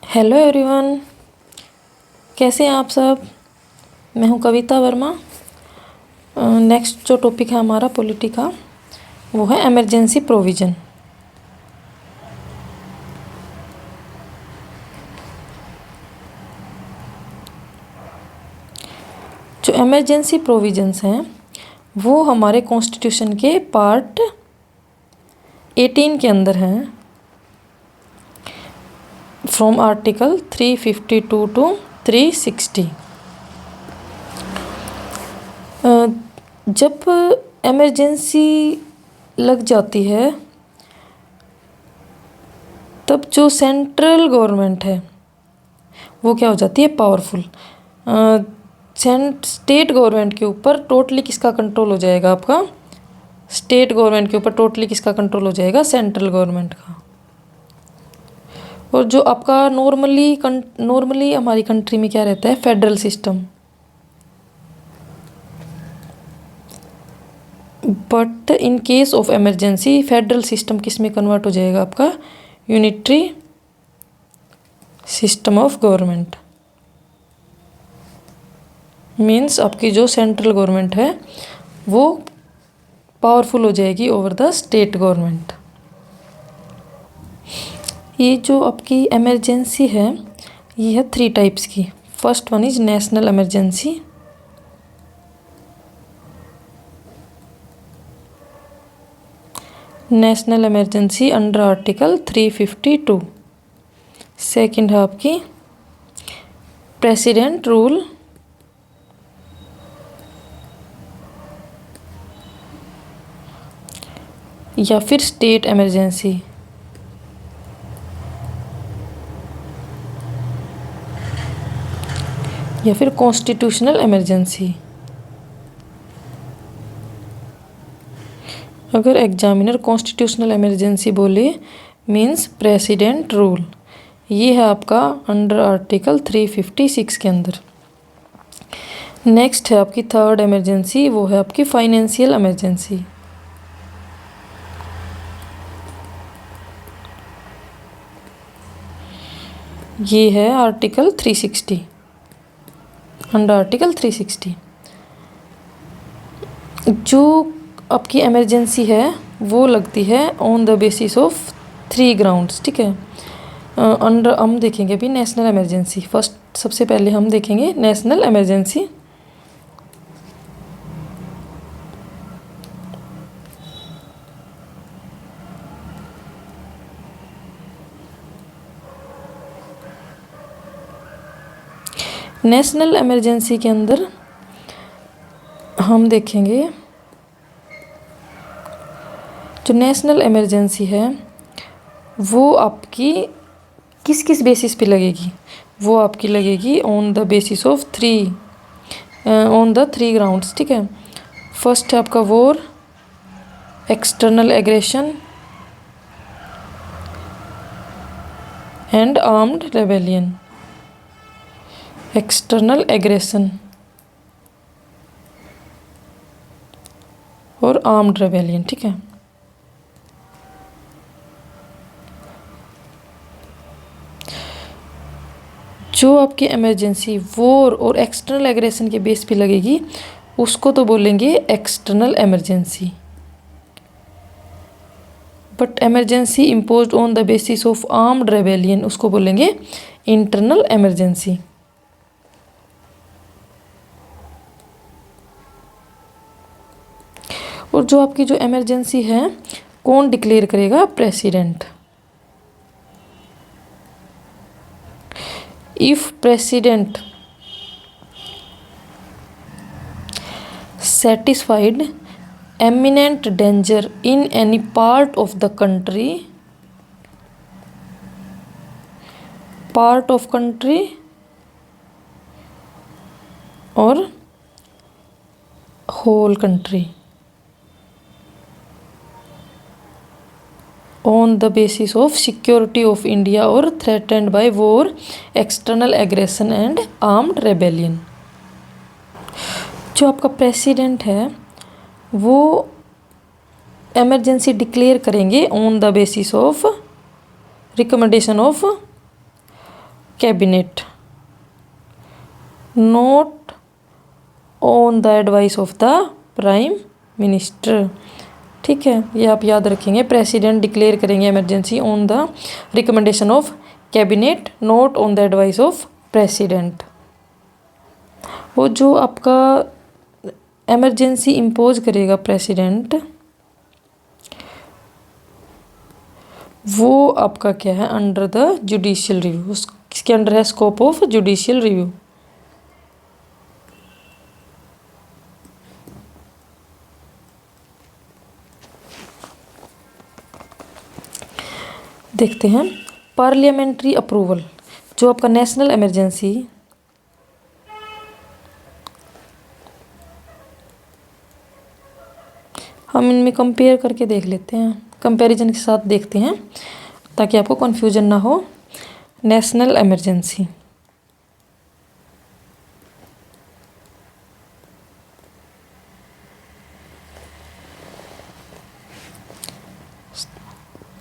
Hello everyone, कैसे हैं आप सब। मैं हूं कविता वर्मा। नेक्स्ट जो टॉपिक है हमारा पॉलिटी का वो है इमरजेंसी प्रोविज़न। जो इमरजेंसी प्रोविजंस हैं वो हमारे कॉन्स्टिट्यूशन के पार्ट 18 के अंदर हैं, फ्रॉम आर्टिकल 352 टू 360। जब इमरजेंसी लग जाती है तब जो सेंट्रल गवर्नमेंट है वो क्या हो जाती है, पावरफुल। स्टेट गवर्नमेंट के ऊपर टोटली किसका कंट्रोल हो जाएगा, आपका स्टेट गवर्नमेंट के ऊपर टोटली किसका कंट्रोल हो जाएगा, सेंट्रल गवर्नमेंट का। और जो आपका नॉर्मली हमारी कंट्री में क्या रहता है, federal system. But in case of emergency federal system किस में कन्वर्ट हो जाएगा, आपका unitary system of government. Means आपकी जो सेंट्रल गवर्नमेंट है वो पावरफुल हो जाएगी ओवर द स्टेट गवर्नमेंट। ये जो आपकी इमरजेंसी है ये है 3 टाइप्स की। First one is national emergency. National emergency under article 352। Second है आपकी प्रेसिडेंट रूल। या फिर स्टेट इमरजेंसी। या फिर कॉन्स्टिट्यूशनल इमरजेंसी। अगर एग्जामिनर कॉन्स्टिट्यूशनल इमरजेंसी बोले मीन्स प्रेसिडेंट रूल, ये है आपका अंडर आर्टिकल 356 के अंदर। नेक्स्ट है आपकी थर्ड इमरजेंसी, वो है आपकी फाइनेंशियल इमरजेंसी। ये है आर्टिकल 360, अंडर आर्टिकल 360। जो आपकी इमरजेंसी है वो लगती है on the basis of 3 grounds, ठीक है। अंडर हम देखेंगे अभी नेशनल इमरजेंसी। फर्स्ट सबसे पहले हम देखेंगे नेशनल इमरजेंसी। नेशनल इमरजेंसी के अंदर हम देखेंगे जो नेशनल इमरजेंसी है वो आपकी किस किस बेसिस पे लगेगी, वो आपकी लगेगी on the basis of 3 grounds, ठीक है। फर्स्ट है आपका war, external aggression and armed rebellion. External aggression और आर्म्ड रेबेलियन, ठीक है। जो आपकी इमरजेंसी वॉर और एक्सटर्नल एग्रेशन के बेस पे लगेगी उसको तो बोलेंगे external emergency. But emergency imposed on the basis of armed rebellion उसको बोलेंगे इंटरनल इमरजेंसी। और जो आपकी जो इमरजेंसी है कौन डिक्लेयर करेगा, president. If president satisfied imminent danger in any part of the country or whole country on the basis of security of India or threatened by war, external aggression and armed rebellion। जो आपका president है वो emergency declare करेंगे on the basis of recommendation of cabinet, not on the advice of the prime minister. ठीक है, ये आप याद रखेंगे। प्रेसिडेंट डिक्लेयर करेंगे emergency on the recommendation of cabinet, not on the advice of president. वो जो आपका इमरजेंसी इम्पोज करेगा प्रेसिडेंट, वो आपका क्या है, अंडर द जुडिशियल रिव्यू। किसके अंडर है, स्कोप ऑफ जुडिशियल रिव्यू। देखते हैं पार्लियामेंट्री अप्रूवल, जो आपका नेशनल इमरजेंसी, हम इनमें कंपेयर करके देख लेते हैं, कंपैरिजन के साथ देखते हैं ताकि आपको कन्फ्यूजन ना हो। National emergency,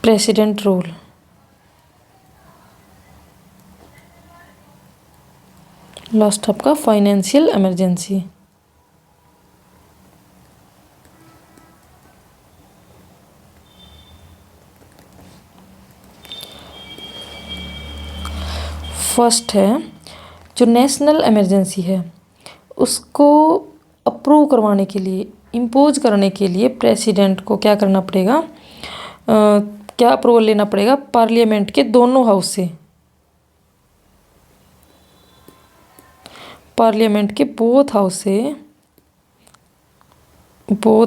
president rule, last आपका फाइनेंशियल इमरजेंसी। फर्स्ट है जो नेशनल इमरजेंसी है, उसको अप्रूव करवाने के लिए, इम्पोज करने के लिए प्रेसिडेंट को क्या करना पड़ेगा, क्या अप्रूवल लेना पड़ेगा पार्लियामेंट के दोनों हाउस से। पार्लियामेंट के बोथ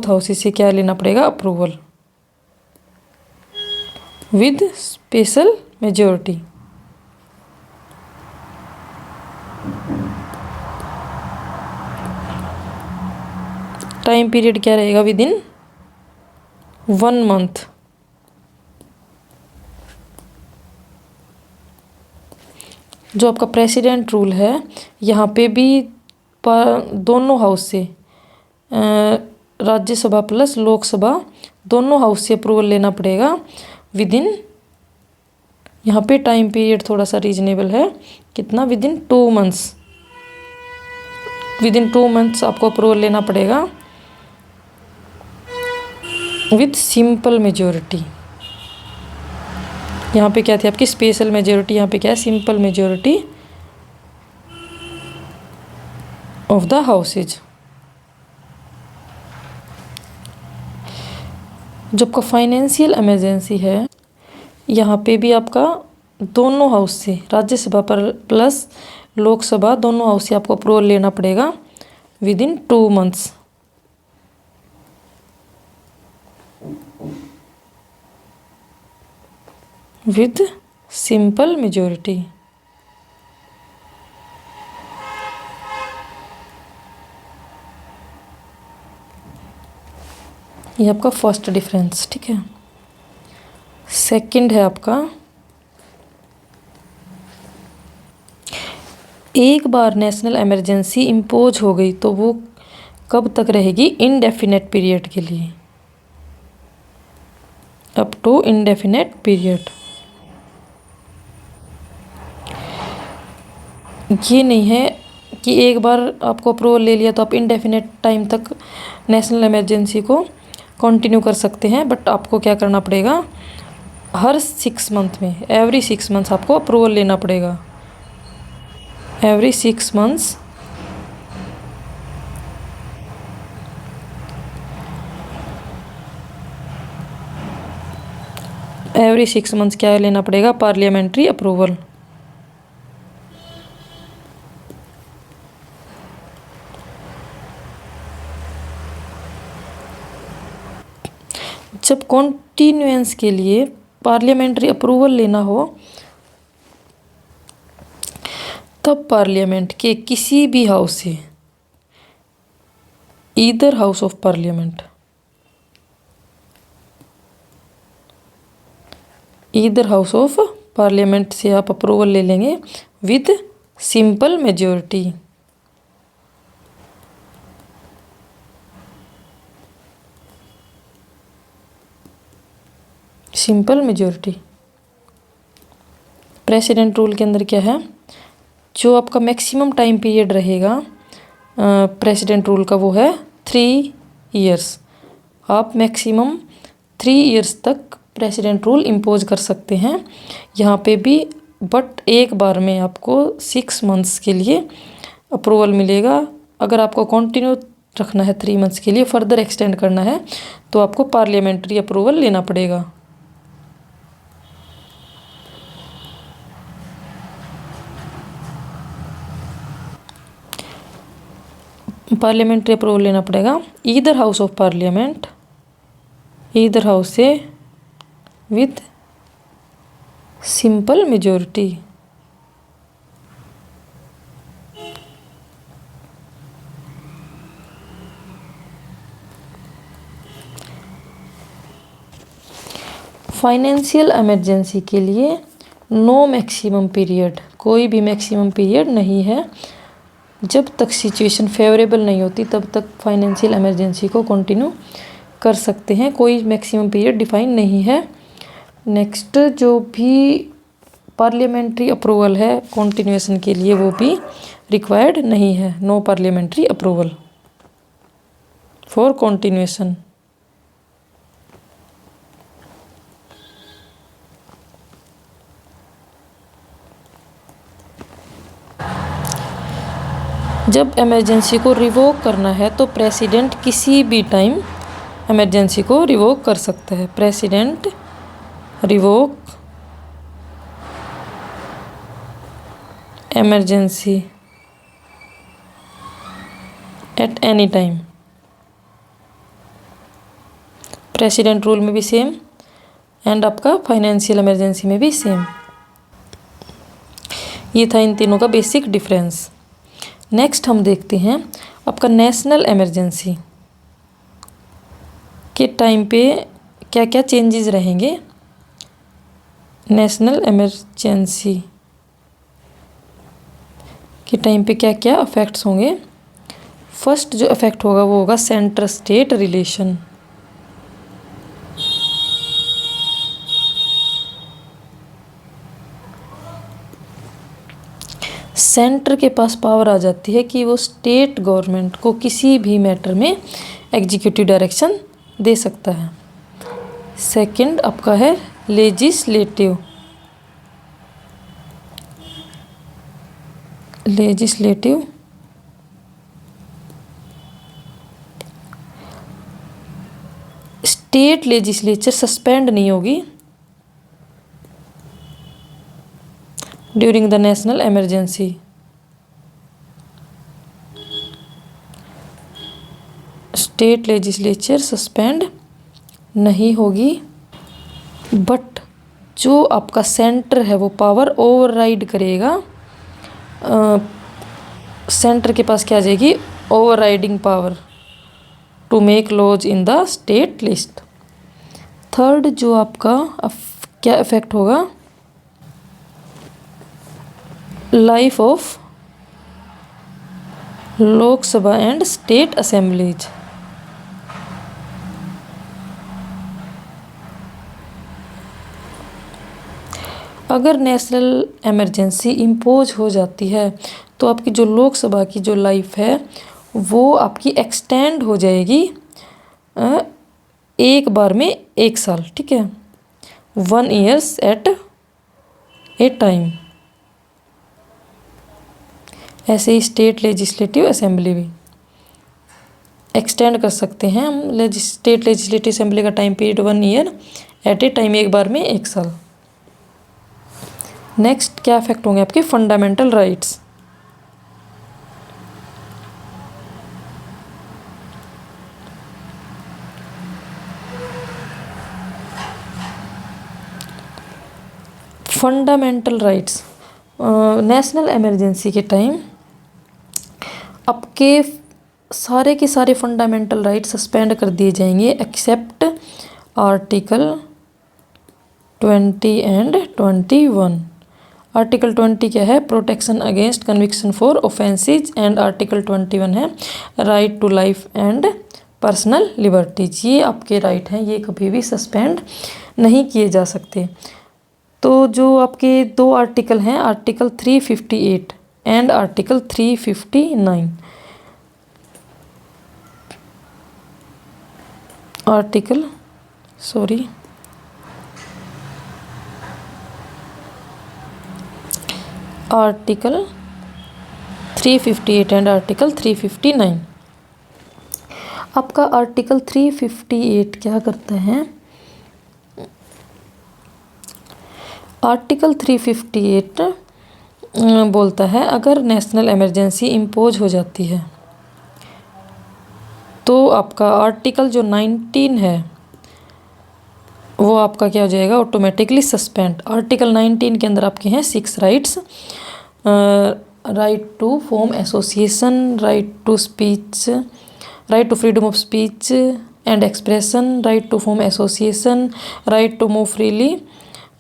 हाउसेस से क्या लेना पड़ेगा, approval with special majority. Time period क्या रहेगा, विद इन 1 मंथ। जो आपका प्रेसिडेंट रूल है, यहाँ पे भी दोनों हाउस से, राज्यसभा प्लस लोकसभा दोनों हाउस से अप्रूवल लेना पड़ेगा विद इन, यहाँ पे टाइम पीरियड थोड़ा सा रीजनेबल है, कितना, with in 2 months. With in 2 months आपको अप्रूवल लेना पड़ेगा विथ सिंपल मेजॉरिटी। यहाँ पे क्या थी आपकी स्पेशल मेजॉरिटी, यहाँ पे क्या है, simple majority of the houses. जो आपका फाइनेंशियल इमरजेंसी है, यहाँ पे भी आपका दोनों हाउस से, राज्यसभा पर प्लस लोकसभा दोनों हाउस से आपको अप्रूवल लेना पड़ेगा with in 2 months. With simple majority. ये आपका फर्स्ट डिफरेंस। ठीक है, सेकंड है आपका, एक बार नेशनल इमरजेंसी इम्पोज हो गई तो वो कब तक रहेगी, इनडेफिनेट पीरियड के लिए, अप टू इनडेफिनेट पीरियड। ये नहीं है कि एक बार आपको अप्रूवल ले लिया तो आप इनडेफिनेट टाइम तक नेशनल इमरजेंसी को कंटिन्यू कर सकते हैं, बट आपको क्या करना पड़ेगा, हर 6 मंथ में, एवरी 6 मंथ्स आपको अप्रूवल लेना पड़ेगा। एवरी 6 मंथ्स क्या लेना पड़ेगा, पार्लियामेंट्री अप्रूवल। जब कॉन्टिन्यूएंस के लिए पार्लियामेंट्री अप्रूवल लेना हो, तब पार्लियामेंट के किसी भी हाउस से, either house of parliament, either house of parliament से आप अप्रूवल ले लेंगे with simple majority. Simple majority. President rule के अंदर क्या है, जो आपका मैक्सिमम टाइम पीरियड रहेगा प्रेसिडेंट रूल का वो है 3 ईयर्स। आप मैक्सिमम 3 ईयर्स तक प्रेसिडेंट रूल इम्पोज कर सकते हैं यहाँ पे भी, बट एक बार में आपको 6 मंथ्स के लिए अप्रूवल मिलेगा। अगर आपको कंटिन्यू रखना है 3 मंथ्स के लिए, फर्दर एक्सटेंड करना है, तो आपको पार्लियामेंट्री अप्रूवल लेना पड़ेगा। पार्लियामेंट्री अप्रूवल लेना पड़ेगा either house of parliament, either house से with simple majority. Financial emergency के लिए नो मैक्सिमम पीरियड, कोई भी मैक्सिमम पीरियड नहीं है। जब तक सिचुएशन फेवरेबल नहीं होती तब तक फाइनेंशियल इमरजेंसी को कंटिन्यू कर सकते हैं, कोई मैक्सिमम पीरियड डिफाइन नहीं है। नेक्स्ट, जो भी पार्लियामेंट्री अप्रूवल है कंटिन्यूएशन के लिए वो भी रिक्वायर्ड नहीं है, no parliamentary approval for continuation. जब इमरजेंसी को रिवोक करना है तो प्रेसिडेंट किसी भी टाइम इमरजेंसी को रिवोक कर सकता है। President revoke emergency at any time. President rule में भी सेम एंड आपका फाइनेंशियल इमरजेंसी में भी सेम। ये था इन तीनों का बेसिक डिफरेंस। नेक्स्ट हम देखते हैं आपका नेशनल इमरजेंसी के टाइम पे क्या क्या चेंजेस रहेंगे। नेशनल इमरजेंसी के टाइम पे क्या क्या अफेक्ट्स होंगे। फर्स्ट जो अफेक्ट होगा वो होगा सेंटर स्टेट रिलेशन। सेंटर के पास पावर आ जाती है कि वो स्टेट गवर्नमेंट को किसी भी मैटर में एग्जीक्यूटिव डायरेक्शन दे सकता है। सेकंड आपका है legislative. Legislative state legislature suspend नहीं होगी during the national emergency. State legislature suspend नहीं होगी, बट जो आपका सेंटर है वो पावर ओवरराइड करेगा। सेंटर के पास क्या आ जाएगी, overriding power to make laws in the state list. Third जो आपका क्या इफेक्ट होगा, life of Lok Sabha and state assemblies. अगर नेशनल इमरजेंसी इम्पोज हो जाती है तो आपकी जो लोकसभा की जो लाइफ है वो आपकी एक्सटेंड हो जाएगी एक बार में 1 साल, ठीक है, 1 ईयर्स एट ए टाइम। ऐसे ही स्टेट लेजिस्लेटिव असेंबली भी एक्सटेंड कर सकते हैं हम। स्टेट लेजिस्लेटिव असेंबली का time period 1 year at a time, एक बार में 1 साल। नेक्स्ट क्या इफेक्ट होंगे आपके fundamental rights. Fundamental rights national emergency के टाइम आपके सारे के सारे फंडामेंटल राइट्स सस्पेंड कर दिए जाएंगे एक्सेप्ट आर्टिकल 20 एंड 21। आर्टिकल 20 क्या है, protection against conviction for offences, and article 21 है right to life and personal liberties. ये आपके राइट हैं, ये कभी भी सस्पेंड नहीं किए जा सकते। तो जो आपके 2 आर्टिकल हैं, article 358 and article 359। Article 358 and article 359। आपका आर्टिकल 358 क्या करता है? आर्टिकल 358 बोलता है अगर नेशनल इमरजेंसी इम्पोज हो जाती है तो आपका आर्टिकल जो 19 है वो आपका क्या हो जाएगा? Automatically suspend. आर्टिकल 19 के अंदर आपके हैं 6 rights: right to form association, right to speech, right to freedom of speech and expression, right to form association, right to move freely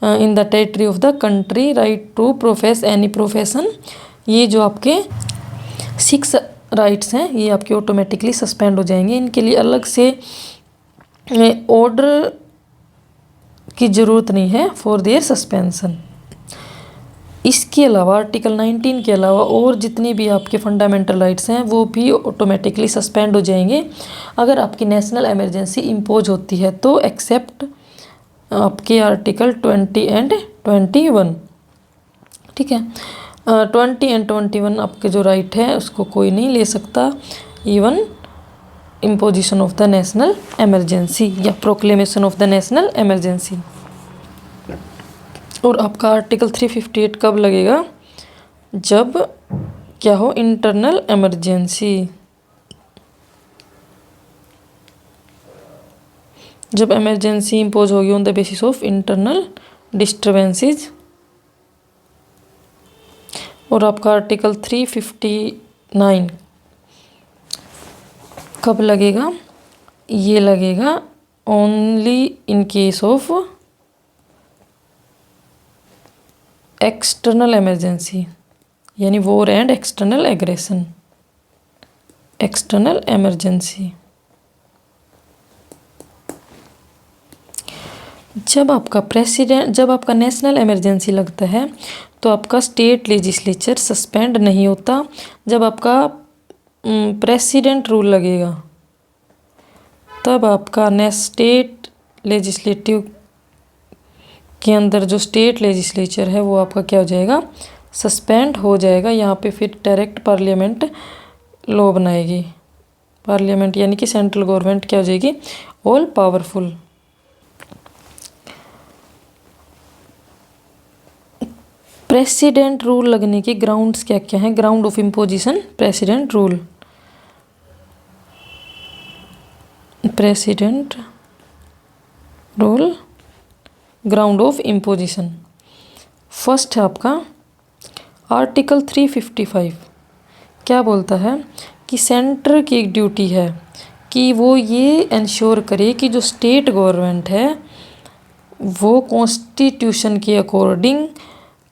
in the territory of the country, right to profess any profession. ये जो आपके 6 rights हैं ये आपके automatically suspend हो जाएंगे। इनके लिए अलग से ऑर्डर की ज़रूरत नहीं है फॉर देयर सस्पेंशन। इसके अलावा आर्टिकल 19 के अलावा और जितनी भी आपके फंडामेंटल राइट्स हैं वो भी ऑटोमेटिकली सस्पेंड हो जाएंगे अगर आपकी नेशनल इमरजेंसी इम्पोज होती है तो, एक्सेप्ट आपके आर्टिकल 20 एंड 21। ठीक है, 20 एंड 21 आपके जो राइट है उसको कोई नहीं ले सकता, even imposition of the national emergency या proclamation of the national emergency. और आपका आर्टिकल 358 कब लगेगा? जब क्या हो? Internal emergency. जब इमरजेंसी इम्पोज होगी on the basis of internal disturbances. और आपका आर्टिकल 359 कब लगेगा? ये लगेगा only in case of external emergency, यानी war and external aggression. External emergency जब आपका नेशनल इमरजेंसी लगता है तो आपका स्टेट लेजिस्लेचर सस्पेंड नहीं होता। जब आपका प्रेसिडेंट रूल लगेगा तब आपका स्टेट लेजिस्लेटिव के अंदर जो स्टेट लेजिस्लेचर है वो आपका क्या हो जाएगा? सस्पेंड हो जाएगा। यहाँ पे फिर डायरेक्ट पार्लियामेंट लॉ बनाएगी। पार्लियामेंट यानी कि सेंट्रल गवर्नमेंट क्या हो जाएगी? All powerful. प्रेसिडेंट रूल लगने के ग्राउंड्स क्या क्या हैं? Ground of imposition president rule. President rule ground of imposition. First है आपका आर्टिकल 355। क्या बोलता है कि सेंटर की एक ड्यूटी है कि वो ये इंश्योर करे कि जो स्टेट गवर्नमेंट है वो कॉन्स्टिट्यूशन के अकॉर्डिंग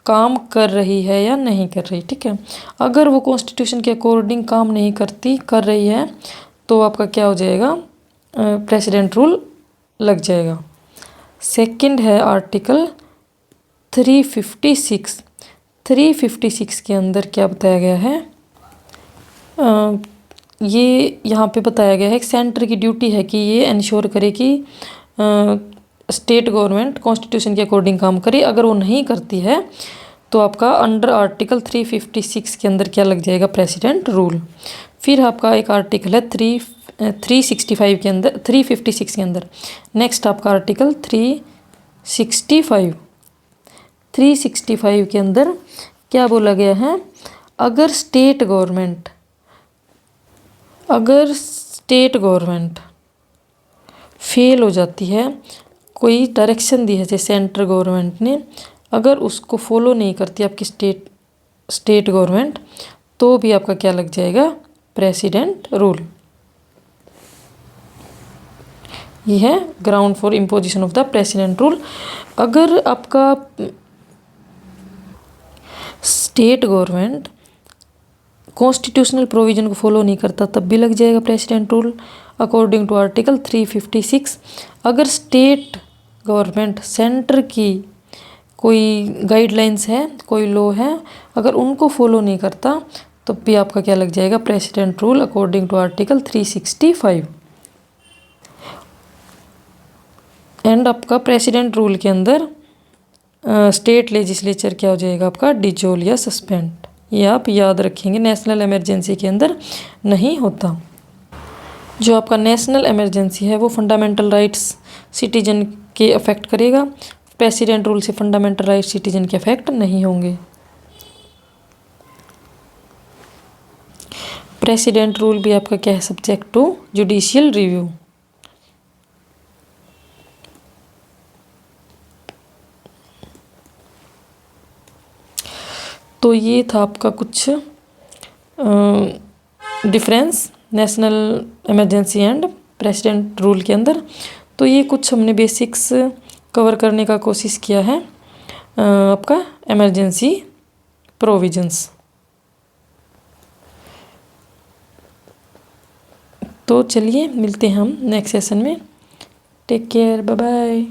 काम कर रही है या नहीं कर रही। ठीक है, अगर वो कॉन्स्टिट्यूशन के अकॉर्डिंग काम नहीं कर रही है तो आपका क्या हो जाएगा? प्रेसिडेंट रूल लग जाएगा। सेकंड है आर्टिकल 356। 356 के अंदर क्या बताया गया है? ये यहाँ पे बताया गया है कि सेंटर की ड्यूटी है कि ये इंश्योर करे कि स्टेट गवर्नमेंट कॉन्स्टिट्यूशन के अकॉर्डिंग काम करे। अगर वो नहीं करती है तो आपका अंडर आर्टिकल 356 के अंदर क्या लग जाएगा? President rule. फिर आपका एक आर्टिकल है 365 के अंदर, 356 के अंदर। नेक्स्ट आपका आर्टिकल 365। 365 के अंदर क्या बोला गया है? अगर स्टेट गवर्नमेंट फेल हो जाती है, कोई डायरेक्शन दी है जैसे सेंट्रल गवर्नमेंट ने, अगर उसको फॉलो नहीं करती आपकी स्टेट गवर्नमेंट तो भी आपका क्या लग जाएगा? President rule. ये है ground for imposition of the president rule. अगर आपका स्टेट गवर्नमेंट कॉन्स्टिट्यूशनल प्रोविजन को फॉलो नहीं करता तब भी लग जाएगा president rule according to article 356। अगर स्टेट गवर्नमेंट सेंटर की कोई गाइडलाइंस है, कोई लॉ है, अगर उनको फॉलो नहीं करता तो भी आपका क्या लग जाएगा, president rule according to article 365। And आपका प्रेसिडेंट रूल के अंदर स्टेट लेजिस्लेचर क्या हो जाएगा आपका, डिजोल या सस्पेंड। ये आप याद रखेंगे, नेशनल इमरजेंसी के अंदर नहीं होता। जो आपका नेशनल इमरजेंसी है वो फंडामेंटल राइट्स सिटीजन के अफेक्ट करेगा, प्रेसिडेंट रूल से फंडामेंटल राइट्स सिटीजन के अफेक्ट नहीं होंगे। प्रेसिडेंट रूल भी आपका क्या है, सब्जेक्ट टू जुडिशियल रिव्यू। तो ये था आपका कुछ difference national emergency and president rule के अंदर। तो ये कुछ हमने बेसिक्स कवर करने का कोशिश किया है आपका इमरजेंसी प्रोविजंस। तो चलिए मिलते हैं हम नेक्स्ट सेशन में। Take care, bye bye.